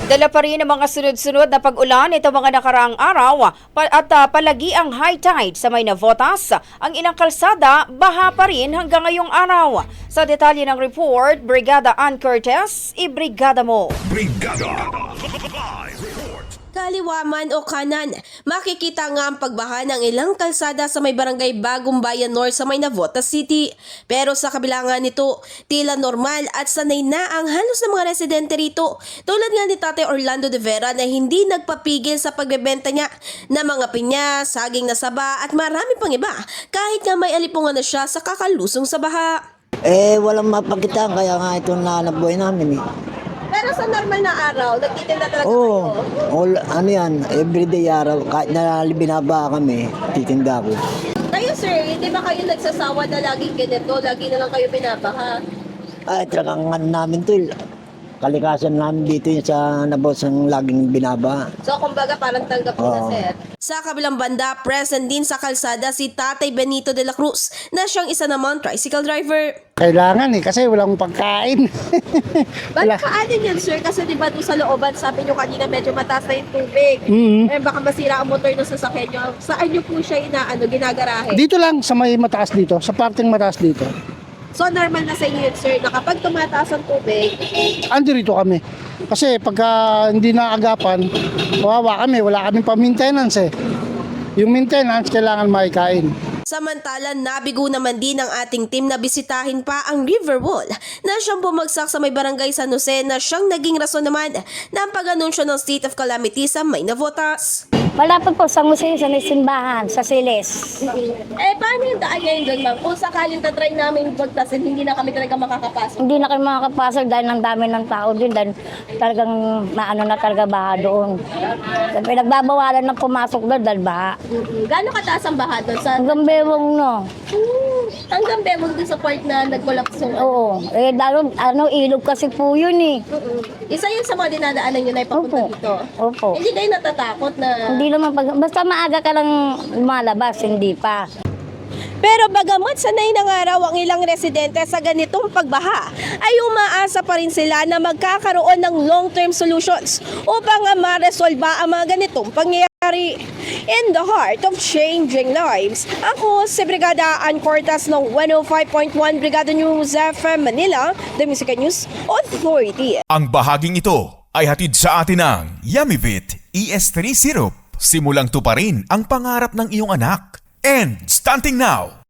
Dala pa rin ang mga sunod-sunod na pag-ulan itong mga nakaraang araw at palagi ang high tide sa may Navotas. Ang ilang kalsada, baha pa rin hanggang ngayong araw. Sa detalye ng report, Brigada Ann Cortez, ibrigada mo. Brigada Live Report. Kaliwa man o kanan, makikita nga ang pagbaha ng ilang kalsada sa may barangay Bagong Bayan North sa may Navotas City. Pero sa kabila nga nito, tila normal at sanay na ang halos ng mga residente rito. Tulad nga ni Tate Orlando de Vera na hindi nagpapigil sa pagbebenta niya ng mga pinya, saging na saba at marami pang iba kahit nga may alipungan na siya sa kakalusong sa baha. Walang mapagitan kaya nga ito na nabuhay namin eh. Pero sa normal na araw, nagtitinda talaga Oo, ano yan, everyday araw, kahit na binaba kami, titinda ko. Kayo sir, hindi ba kayo nagsasawa na laging ganito? Lagi na lang kayo binabaha? Talagang ano namin to, kalikasan namin dito yung sa nabos ang laging binaba. So kumbaga parang tanggap mo na Oo. sir. Sa kabilang banda, present din sa kalsada si Tatay Benito de la Cruz na siyang isa namang tricycle driver. Kailangan kasi walang pagkain. Ba't kaanin yan sir? Kasi di ba doon sa looban, sabi nyo kanina medyo mataas na yung tubig. Mhm. Baka masira ang motor ng sasakyan nyo. Saan nyo po siya ginagarahe? Dito lang sa may mataas dito, sa parteng mataas dito. So normal na sa inyo yun sir, na kapag tumataas ang tubig, Andi rito kami. Kasi pagka hindi naagapan, kawawa kami, wala kaming pa-maintenance eh. Yung maintenance kailangan maikain. samantala, nabigo naman din ng ating team na bisitahin pa ang River Wall na siyang bumagsak sa may barangay San Jose na siyang naging rason naman ng pag-anunsyo ng state of calamity sa may Navotas. Malapit po sa museo, sa may simbahan, sa Siles. Paano yung daan ngayon doon ma'am? Kung sakaling tatry namin pagtasin, hindi na kami talaga makakapasok. Hindi na kayo makakapasok dahil ang dami ng tao din. Dahil talagang naano na talaga baha doon. Nagbabawalan na pumasok doon dahil baha. Gano'ng kataas ang baha doon? Sa Hanggang bewang no. hanggang bemong doon sa part na nag-collapse yung Oo. Dahil ilog kasi po yun eh. Isa yun sa mga dinadaanan nyo na ipapunta Opo. dito. Opo. Hindi kayo natatakot na... Hindi naman basta maaga ka lang lumalabas, hindi pa. Pero bagamat sanay na nga raw ang ilang residente sa ganitong pagbaha, ay umaasa pa rin sila na magkakaroon ng long-term solutions upang maresolba ang mga ganitong pangyayari. In the heart of changing lives, ako si Brigada Ann Cortez ng 105.1 Brigada News FM Manila, The Music News Authority. Ang bahaging ito ay hatid sa atin ng Yummy-Vit ES3 Syrup. Simulang tuparin ang pangarap ng iyong anak. And stunting now!